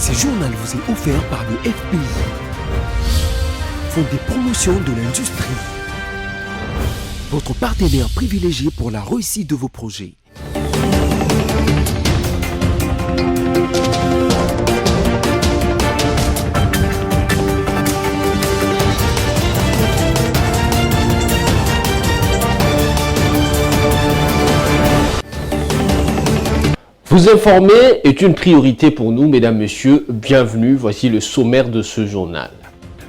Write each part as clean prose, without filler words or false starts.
Ce journal vous est offert par le FPI, Fonds des promotions de l'industrie, votre partenaire privilégié pour la réussite de vos projets. Vous informer est une priorité pour nous, mesdames, messieurs. Bienvenue, voici le sommaire de ce journal.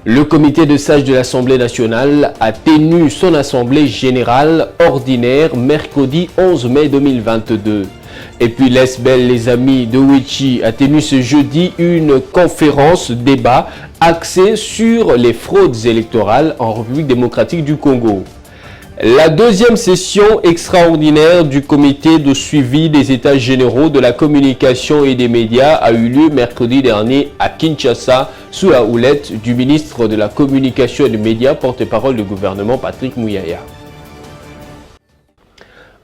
Le comité de sages de l'Assemblée nationale a tenu son assemblée générale ordinaire mercredi 11 mai 2022. Et puis l'ESBEL, les amis de Wichi, a tenu ce jeudi une conférence débat axée sur les fraudes électorales en République démocratique du Congo. La deuxième session extraordinaire du comité de suivi des états généraux de la communication et des médias a eu lieu mercredi dernier à Kinshasa sous la houlette du ministre de la communication et des médias, porte-parole du gouvernement Patrick Mouyaya.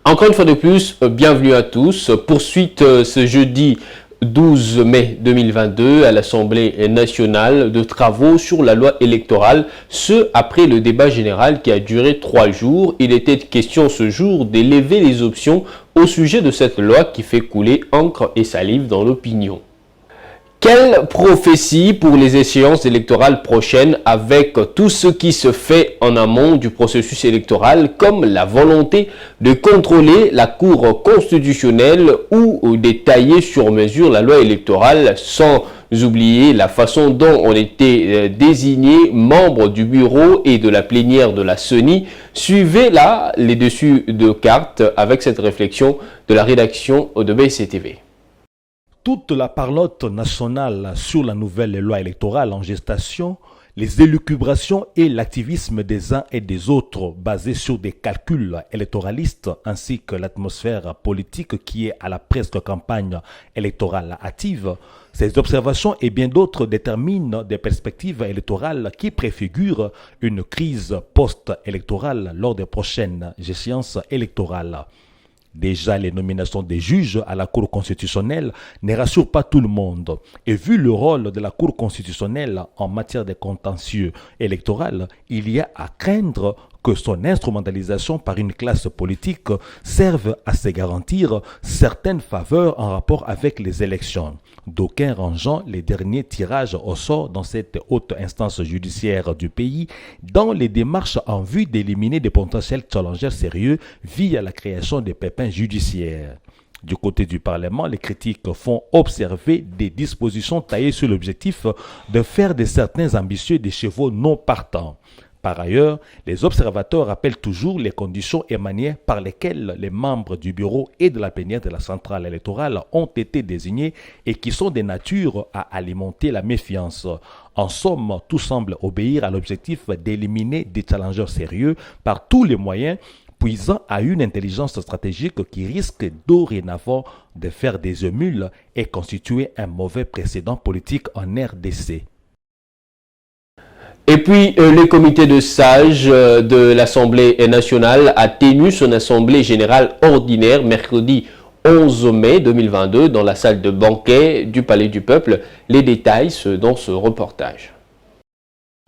Encore une fois de plus, bienvenue à tous. Poursuite ce jeudi 12 mai 2022 à l'Assemblée nationale de travaux sur la loi électorale, ce après le débat général qui a duré 3 jours. Il était question ce jour d'élever les options au sujet de cette loi qui fait couler encre et salive dans l'opinion. Quelle prophétie pour les échéances électorales prochaines avec tout ce qui se fait en amont du processus électoral, comme la volonté de contrôler la Cour constitutionnelle ou de tailler sur mesure la loi électorale, sans oublier la façon dont on était désignés membres du bureau et de la plénière de la CENI. Suivez là les dessus de cartes avec cette réflexion de la rédaction de BCTV. Toute la parlotte nationale sur la nouvelle loi électorale en gestation, les élucubrations et l'activisme des uns et des autres basés sur des calculs électoralistes ainsi que l'atmosphère politique qui est à la presque campagne électorale hâtive, ces observations et bien d'autres déterminent des perspectives électorales qui préfigurent une crise post-électorale lors des prochaines échéances électorales. Déjà, les nominations des juges à la Cour constitutionnelle ne rassurent pas tout le monde. Et vu le rôle de la Cour constitutionnelle en matière de contentieux électoral, il y a à craindre que son instrumentalisation par une classe politique serve à se garantir certaines faveurs en rapport avec les élections. D'aucuns rangeant les derniers tirages au sort dans cette haute instance judiciaire du pays dans les démarches en vue d'éliminer des potentiels challengers sérieux via la création des pépins judiciaires. Du côté du Parlement, les critiques font observer des dispositions taillées sur l'objectif de faire de certains ambitieux des chevaux non partants. Par ailleurs, les observateurs rappellent toujours les conditions émanées par lesquelles les membres du bureau et de la plénière de la centrale électorale ont été désignés et qui sont de nature à alimenter la méfiance. En somme, tout semble obéir à l'objectif d'éliminer des challengers sérieux par tous les moyens, puisant à une intelligence stratégique qui risque dorénavant de faire des émules et constituer un mauvais précédent politique en RDC. Et puis, le comité de sages de l'Assemblée nationale a tenu son assemblée générale ordinaire mercredi 11 mai 2022 dans la salle de banquet du Palais du Peuple. Les détails dans ce reportage.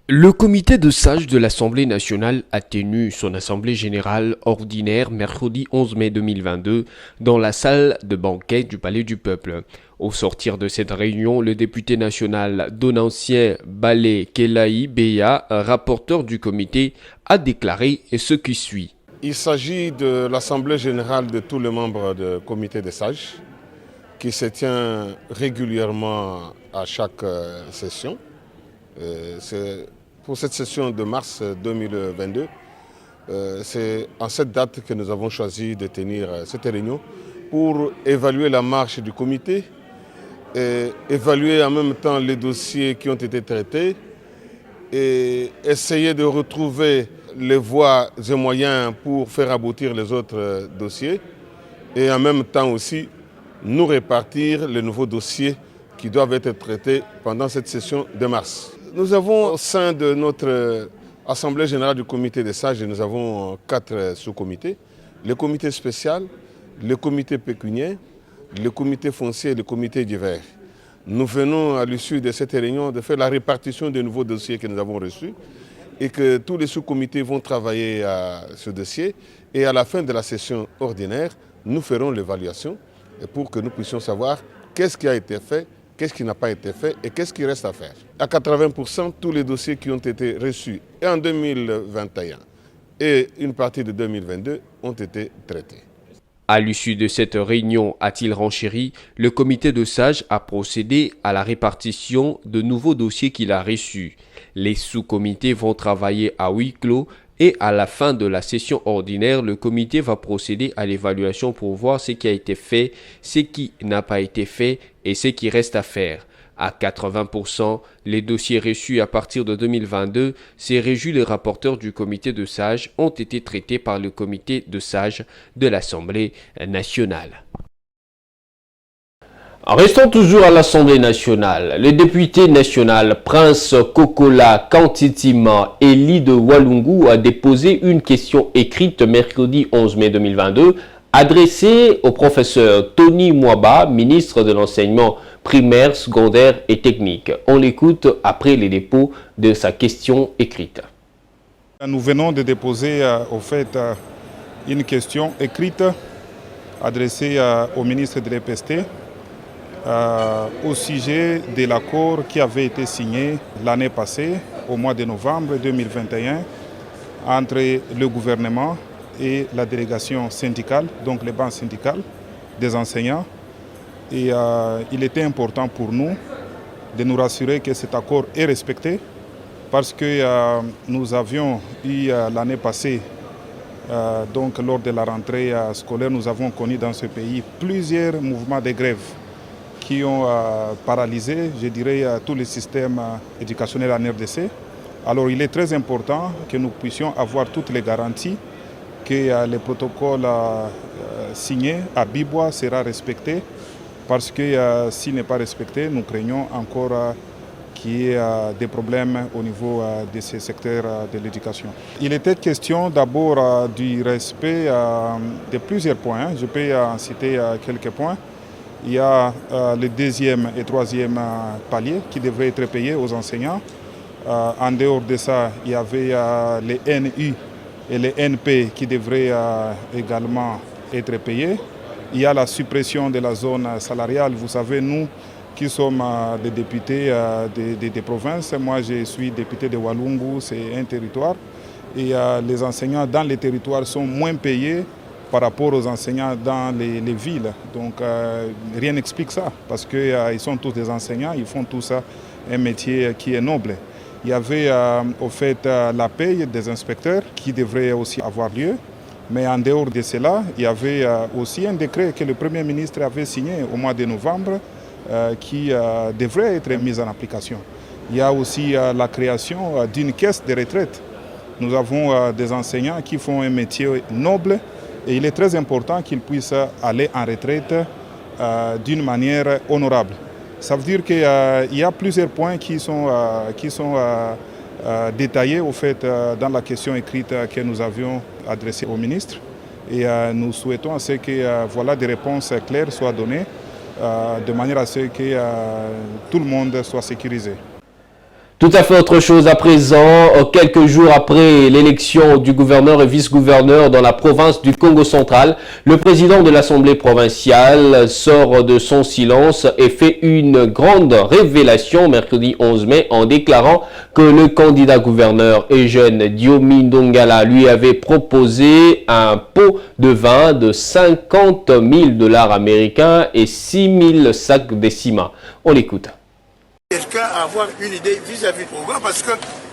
Le comité de sages de l'Assemblée nationale a tenu son assemblée générale ordinaire mercredi 11 mai 2022 dans la salle de banquet du Palais du Peuple. Au sortir de cette réunion, le député national Donancien Balé Kelaï Beya, rapporteur du comité, a déclaré ce qui suit. Il s'agit de l'assemblée générale de tous les membres du comité des sages qui se tient régulièrement à chaque session. C'est pour cette session de mars 2022, c'est en cette date que nous avons choisi de tenir cette réunion pour évaluer la marche du comité, et évaluer en même temps les dossiers qui ont été traités et essayer de retrouver les voies et moyens pour faire aboutir les autres dossiers et en même temps aussi nous répartir les nouveaux dossiers qui doivent être traités pendant cette session de mars. Nous avons au sein de notre Assemblée générale du comité des sages, nous avons 4 sous-comités. Le comité spécial, le comité pécuniaire, le comité foncier et le comité divers. Nous venons à l'issue de cette réunion de faire la répartition des nouveaux dossiers que nous avons reçus et que tous les sous-comités vont travailler à ce dossier et à la fin de la session ordinaire, nous ferons l'évaluation pour que nous puissions savoir qu'est-ce qui a été fait, qu'est-ce qui n'a pas été fait et qu'est-ce qui reste à faire. À 80%, tous les dossiers qui ont été reçus et en 2021 et une partie de 2022 ont été traités. À l'issue de cette réunion, a-t-il renchéri, le comité de sages a procédé à la répartition de nouveaux dossiers qu'il a reçus. Les sous-comités vont travailler à huis clos et à la fin de la session ordinaire, le comité va procéder à l'évaluation pour voir ce qui a été fait, ce qui n'a pas été fait et ce qui reste à faire. À 80%, les dossiers reçus à partir de 2022, ces réjouis les rapporteurs du comité de sages ont été traités par le comité de sages de l'Assemblée nationale. Restons toujours à l'Assemblée nationale. Le député national Prince Kokola Kantitima Eli de Walungu a déposé une question écrite mercredi 11 mai 2022 adressée au professeur Tony Mwaba, ministre de l'enseignement primaire, secondaire et technique. On l'écoute après les dépôts de sa question écrite. Nous venons de déposer une question écrite adressée au ministre de l'EPST au sujet de l'accord qui avait été signé l'année passée, au mois de novembre 2021, entre le gouvernement et la délégation syndicale, donc les banques syndicales des enseignants. Et il était important pour nous de nous rassurer que cet accord est respecté parce que nous avions eu l'année passée, donc lors de la rentrée scolaire, nous avons connu dans ce pays plusieurs mouvements de grève qui ont paralysé, je dirais, tout le système éducationnel en RDC. Alors il est très important que nous puissions avoir toutes les garanties que le protocole signé à Bibois sera respecté, parce que s'il n'est pas respecté, nous craignons encore qu'il y ait des problèmes au niveau de ces secteurs de l'éducation. Il était question d'abord du respect de plusieurs points. Je peux en citer quelques points. Il y a le deuxième et troisième palier qui devraient être payés aux enseignants. En dehors de ça, il y avait les NU et les NP qui devraient également être payés. Il y a la suppression de la zone salariale. Vous savez, nous qui sommes des députés des provinces, moi je suis député de Walungu, c'est un territoire. Et les enseignants dans les territoires sont moins payés par rapport aux enseignants dans les villes. Donc rien n'explique ça, parce qu'ils sont tous des enseignants, ils font tous un métier qui est noble. Il y avait au fait la paye des inspecteurs qui devrait aussi avoir lieu. Mais en dehors de cela, il y avait aussi un décret que le Premier ministre avait signé au mois de novembre qui devrait être mis en application. Il y a aussi la création d'une caisse de retraite. Nous avons des enseignants qui font un métier noble et il est très important qu'ils puissent aller en retraite d'une manière honorable. Ça veut dire qu'il y a plusieurs points qui sont détaillés au fait, dans la question écrite que nous avions adressée au ministre. Et nous souhaitons à ce que voilà, des réponses claires soient données de manière à ce que tout le monde soit sécurisé. Tout à fait autre chose à présent, quelques jours après l'élection du gouverneur et vice-gouverneur dans la province du Congo central, le président de l'Assemblée provinciale sort de son silence et fait une grande révélation mercredi 11 mai en déclarant que le candidat gouverneur Eugène Diomi Ndongala lui avait proposé un pot de vin de 50 000 $ américains et 6 000 sacs de ciment. On l'écoute. Quelqu'un à avoir une idée vis-à-vis du programme, parce que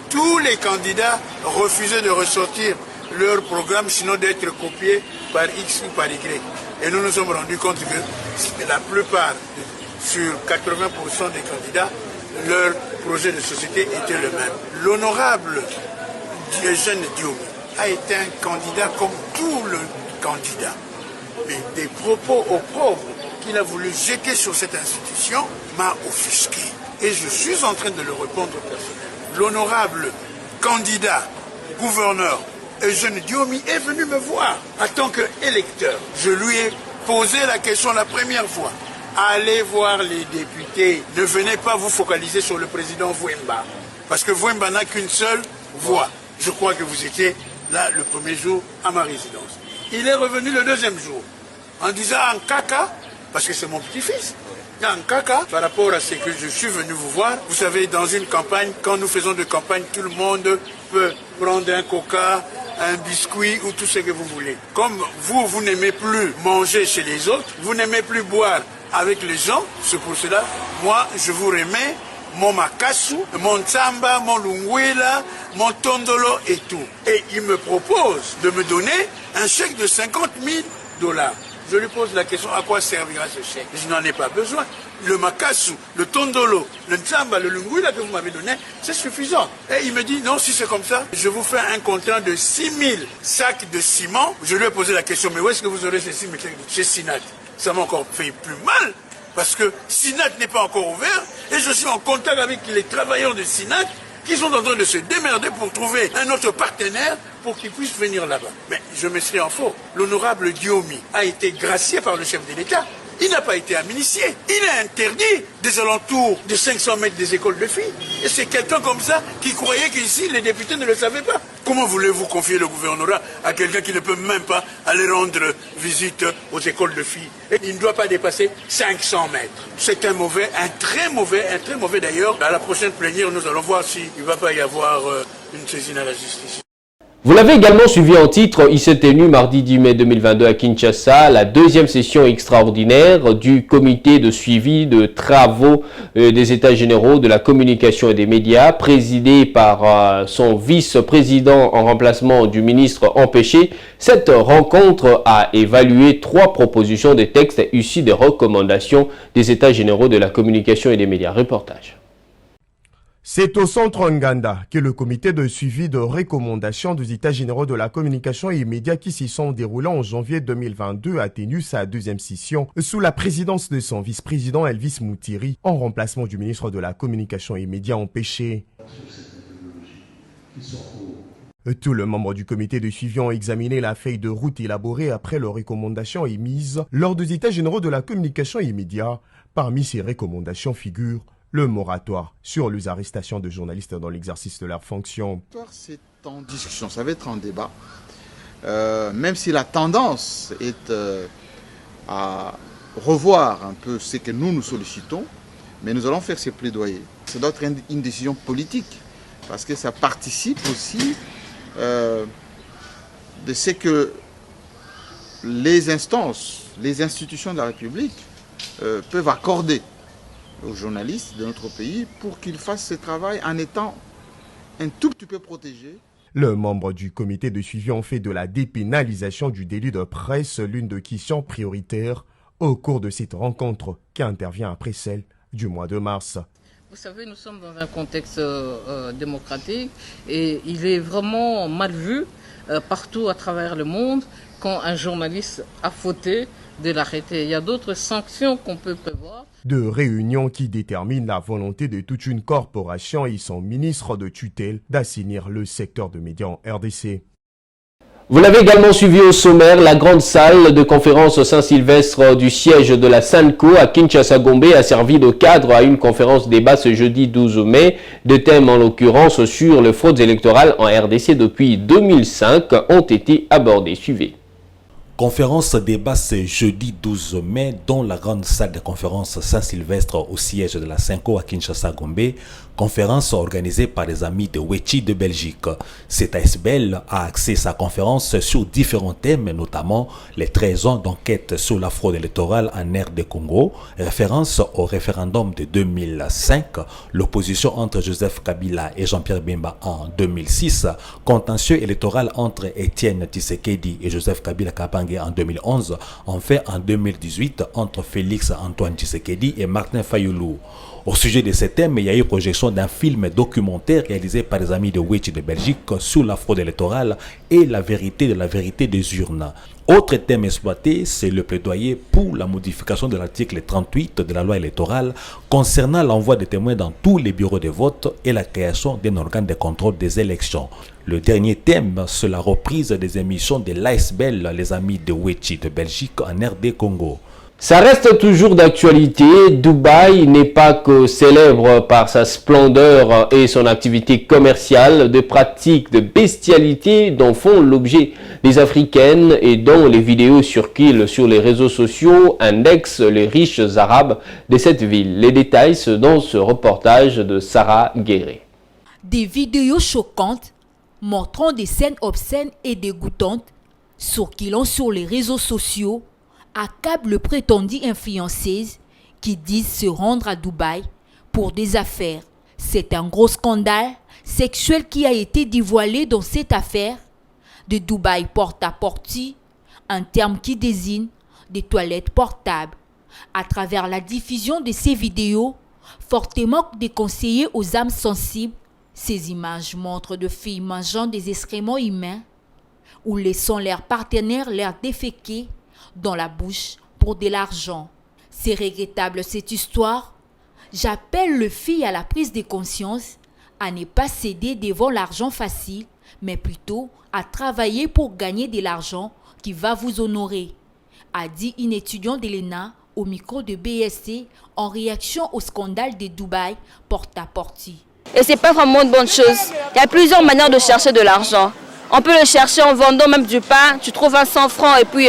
tous les candidats refusaient de ressortir leur programme, sinon d'être copiés par X ou par Y. Et nous nous sommes rendus compte que la plupart, sur 80% des candidats, leur projet de société était le même. L'honorable Eugène Diomi a été un candidat comme tout le candidat. Mais des propos opprobres qu'il a voulu jeter sur cette institution m'a offusqué. Et je suis en train de le répondre personnellement. L'honorable candidat gouverneur Eugène Diomi est venu me voir en tant qu'électeur. Je lui ai posé la question la première fois. allez voir les députés. Ne venez pas vous focaliser sur le président Vouemba. Parce que Vouemba n'a qu'une seule voix. Je crois que vous étiez là le premier jour à ma résidence. Il est revenu le deuxième jour en disant en caca, parce que c'est mon petit-fils, en caca, par rapport à ce que je suis venu vous voir. Vous savez, dans une campagne, quand nous faisons de campagne, tout le monde peut prendre un coca, un biscuit ou tout ce que vous voulez. Comme vous n'aimez plus manger chez les autres, vous n'aimez plus boire avec les gens, c'est pour cela, moi, je vous remets mon makasu, mon tsamba, mon lungwela, mon tondolo et tout. Et il me propose de me donner un chèque de 50 000 $. Je lui pose la question, à quoi servira ce chèque? Je n'en ai pas besoin. Le makasu, le tondolo, le tsamba, le lungwela que vous m'avez donné, c'est suffisant. Et il me dit, non, si c'est comme ça, je vous fais un contrat de 6 000 sacs de ciment. Je lui ai posé la question, mais où est-ce que vous aurez ces 6 000 sacs? Chez Sinat. Ça m'a encore fait plus mal, parce que Sinat n'est pas encore ouvert, et je suis en contact avec les travailleurs de Sinat qui sont en train de se démerder pour trouver un autre partenaire pour qu'ils puissent venir là-bas. Mais je me serais en faux. L'honorable Guillaume a été gracié par le chef de l'État. Il n'a pas été amnistié. Il est interdit des alentours de 500 mètres des écoles de filles. Et c'est quelqu'un comme ça qui croyait qu'ici, les députés ne le savaient pas. Comment voulez-vous confier le gouvernorat à quelqu'un qui ne peut même pas aller rendre visite aux écoles de filles? Et il ne doit pas dépasser 500 mètres. C'est un très mauvais d'ailleurs. À la prochaine plénière, nous allons voir s'il ne va pas y avoir une saisine à la justice. Vous l'avez également suivi en titre, il s'est tenu mardi 10 mai 2022 à Kinshasa, la deuxième session extraordinaire du comité de suivi de travaux des États généraux de la communication et des médias, présidé par son vice-président en remplacement du ministre empêché. Cette rencontre a évalué 3 propositions de textes issus des recommandations des États généraux de la communication et des médias. Reportage. C'est au centre Nganda que le comité de suivi de recommandation des États généraux de la communication et des médias qui s'y sont déroulés en janvier 2022 a tenu sa deuxième session sous la présidence de son vice-président Elvis Moutiri en remplacement du ministre de la communication et des médias empêché. Tous les membres du comité de suivi ont examiné la feuille de route élaborée après leurs recommandations émises lors des États généraux de la communication et des médias. Parmi ces recommandations figurent le moratoire sur les arrestations de journalistes dans l'exercice de leurs fonctions. C'est en discussion, ça va être en débat. Même si la tendance est à revoir un peu ce que nous sollicitons, mais nous allons faire ces plaidoyers. Ça doit être une décision politique, parce que ça participe aussi de ce que les instances, les institutions de la République peuvent accorder aux journalistes de notre pays pour qu'ils fassent ce travail en étant un tout petit peu protégés. Les membres du comité de suivi ont fait de la dépénalisation du délit de presse l'une des questions prioritaires au cours de cette rencontre qui intervient après celle du mois de mars. Vous savez, nous sommes dans un contexte démocratique et il est vraiment mal vu partout à travers le monde quand un journaliste a fauté de l'arrêter. Il y a d'autres sanctions qu'on peut prévoir. De réunions qui déterminent la volonté de toute une corporation et son ministre de tutelle d'assainir le secteur de médias en RDC. Vous l'avez également suivi au sommaire, la grande salle de conférence Saint-Sylvestre du siège de la SANCO à Kinshasa-Gombe a servi de cadre à une conférence débat ce jeudi 12 mai. Des thèmes en l'occurrence sur les fraudes électorales en RDC depuis 2005 ont été abordés. Suivez. Conférence débat ce jeudi 12 mai dans la grande salle de conférence Saint-Sylvestre au siège de la SANCO à Kinshasa-Gombe. Conférence organisée par les amis de Wechi de Belgique. Cette ASBL a axé sa conférence sur différents thèmes, notamment les 13 ans d'enquête sur la fraude électorale en RD Congo, référence au référendum de 2005, l'opposition entre Joseph Kabila et Jean-Pierre Bemba en 2006, contentieux électoral entre Étienne Tshisekedi et Joseph Kabila Kabange en 2011, enfin en 2018 entre Félix Antoine Tshisekedi et Martin Fayoulou. Au sujet de ces thèmes, il y a eu projection d'un film documentaire réalisé par les amis de Wechi de Belgique sur la fraude électorale et la vérité de la vérité des urnes. Autre thème exploité, c'est le plaidoyer pour la modification de l'article 38 de la loi électorale concernant l'envoi des témoins dans tous les bureaux de vote et la création d'un organe de contrôle des élections. Le dernier thème, c'est la reprise des émissions de l'ASBL, les amis de Wechi de Belgique en RD Congo. Ça reste toujours d'actualité. Dubaï n'est pas que célèbre par sa splendeur et son activité commerciale. Des pratiques de bestialité dont font l'objet les Africaines et dont les vidéos circulent sur les réseaux sociaux indexent les riches arabes de cette ville. Les détails sont dans ce reportage de Sarah Guéré. Des vidéos choquantes montrant des scènes obscènes et dégoûtantes circulant sur les réseaux sociaux accable le prétendu influenceuse qui disent se rendre à Dubaï pour des affaires. C'est un gros scandale sexuel qui a été dévoilé dans cette affaire de Dubaï porte-à-porte, un terme qui désigne des toilettes portables. À travers la diffusion de ces vidéos, fortement déconseillées aux âmes sensibles, ces images montrent de filles mangeant des excréments humains ou laissant leurs partenaires leur déféquer dans la bouche pour de l'argent. C'est regrettable cette histoire. J'appelle les filles à la prise de conscience, à ne pas céder devant l'argent facile, mais plutôt à travailler pour gagner de l'argent qui va vous honorer, a dit une étudiante de l'ENA au micro de BSC en réaction au scandale de Dubaï porte-à-porte. Et c'est pas vraiment une bonne chose. Il y a plusieurs manières de chercher de l'argent. On peut le chercher en vendant même du pain, tu trouves un 100 francs et puis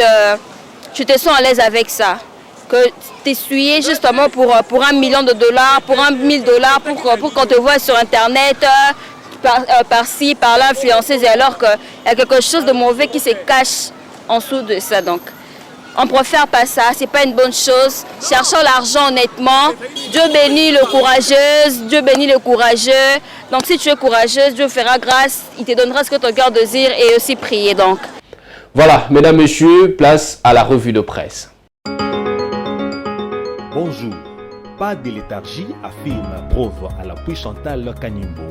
tu te sens à l'aise avec ça. Que t'essuyer justement pour $1 million, pour $1 000, pour qu'on te voit sur internet, par-ci, par-là, influenceuse, alors qu'il y a quelque chose de mauvais qui se cache en dessous de ça. Donc, on préfère pas ça, c'est pas une bonne chose. Cherchons l'argent honnêtement. Dieu bénit le courageuse, Dieu bénit le courageux. Donc si tu es courageuse, Dieu fera grâce, il te donnera ce que ton cœur désire et aussi prier donc. Voilà, mesdames, messieurs, place à la revue de presse. Bonjour. Pas de léthargie, affirme Prove à l'appui Chantal Kanimbo.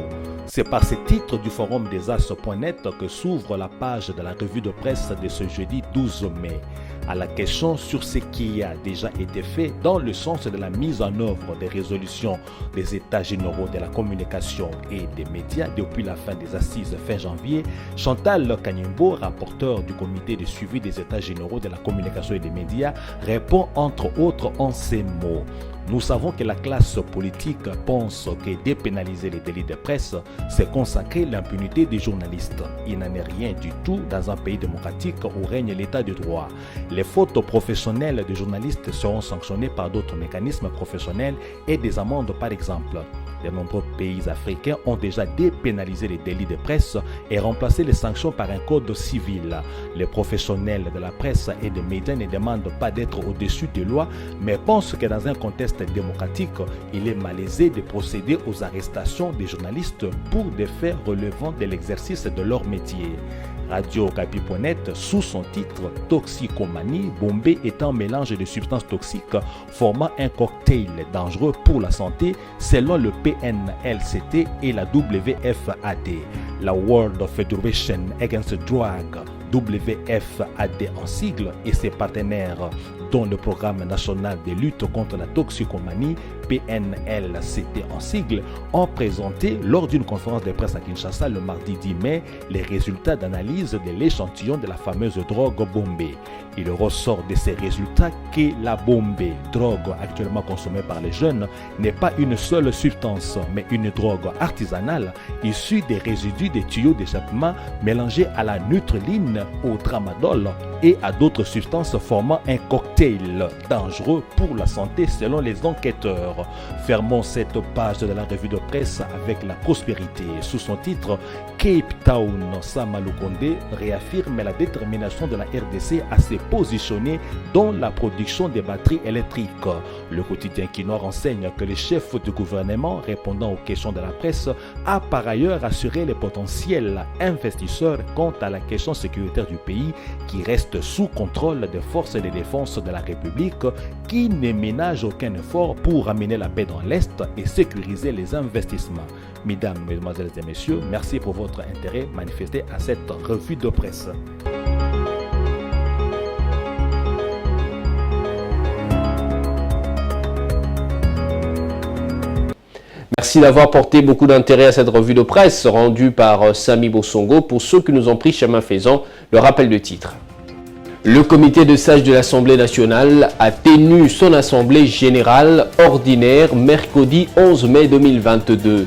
C'est par ce titre du forum des As.net que s'ouvre la page de la revue de presse de ce jeudi 12 mai. À la question sur ce qui a déjà été fait dans le sens de la mise en œuvre des résolutions des États généraux de la communication et des médias depuis la fin des assises fin janvier, Chantal Kanimbo, rapporteur du comité de suivi des États généraux de la communication et des médias, répond entre autres en ces mots. Nous savons que la classe politique pense que dépénaliser les délits de presse, c'est consacrer l'impunité des journalistes. Il n'en est rien du tout dans un pays démocratique où règne l'état de droit. Les fautes professionnelles des journalistes seront sanctionnées par d'autres mécanismes professionnels et des amendes par exemple. De nombreux pays africains ont déjà dépénalisé les délits de presse et remplacé les sanctions par un code civil. Les professionnels de la presse et des médias ne demandent pas d'être au-dessus des lois, mais pensent que dans un contexte démocratique, il est malaisé de procéder aux arrestations des journalistes pour des faits relevant de l'exercice de leur métier. Radio Okapi.net, sous son titre Toxicomanie, Bombay est un mélange de substances toxiques formant un cocktail dangereux pour la santé selon le PNLCT et la WFAD. La World Federation Against Drug, WFAD en sigle, et ses partenaires, dont le Programme national de lutte contre la toxicomanie, PNLCT en sigle, ont présenté lors d'une conférence de presse à Kinshasa le mardi 10 mai les résultats d'analyse de l'échantillon de la fameuse drogue Bombay. Il ressort de ces résultats que la Bombay, drogue actuellement consommée par les jeunes, n'est pas une seule substance, mais une drogue artisanale issue des résidus des tuyaux d'échappement mélangés à la nutréline, au tramadol et à d'autres substances formant un cocktail dangereux pour la santé selon les enquêteurs. Fermons cette page de la revue de presse avec la prospérité. Sous son titre, Cape Town Samalukonde réaffirme la détermination de la RDC à se positionner dans la production des batteries électriques. Le quotidien Kinois renseigne que le chef du gouvernement, répondant aux questions de la presse, a par ailleurs assuré les potentiels investisseurs quant à la question sécuritaire du pays qui reste sous contrôle des forces de défense de la République qui ne ménagent aucun effort pour ramener la paix dans l'Est et sécuriser les investissements. Mesdames, Mesdemoiselles et Messieurs, merci pour votre intérêt manifesté à cette revue de presse. Merci d'avoir porté beaucoup d'intérêt à cette revue de presse rendue par Samy Bossongo. Pour ceux qui nous ont pris chemin faisant, le rappel de titre. Le comité de sages de l'Assemblée nationale a tenu son assemblée générale ordinaire mercredi 11 mai 2022.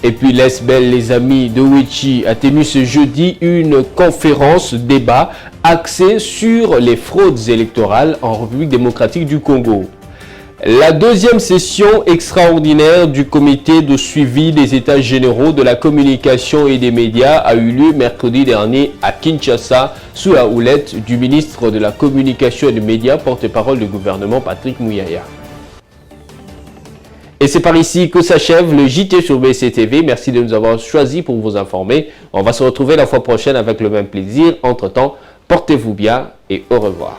Et puis l'ESBEL, les amis de Wichi, a tenu ce jeudi une conférence débat axée sur les fraudes électorales en République démocratique du Congo. La deuxième session extraordinaire du comité de suivi des états généraux de la communication et des médias a eu lieu mercredi dernier à Kinshasa sous la houlette du ministre de la communication et des médias, porte-parole du gouvernement Patrick Mouyaya. Et c'est par ici que s'achève le JT sur BCTV. Merci de nous avoir choisis pour vous informer. On va se retrouver la fois prochaine avec le même plaisir. Entre-temps, portez-vous bien et au revoir.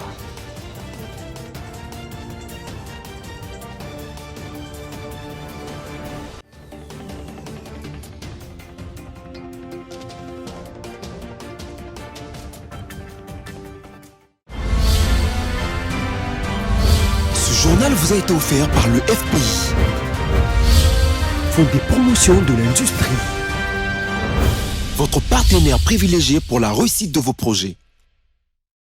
Ce journal vous a été offert par le FPI, Fonds des promotions de l'industrie, votre partenaire privilégié pour la réussite de vos projets.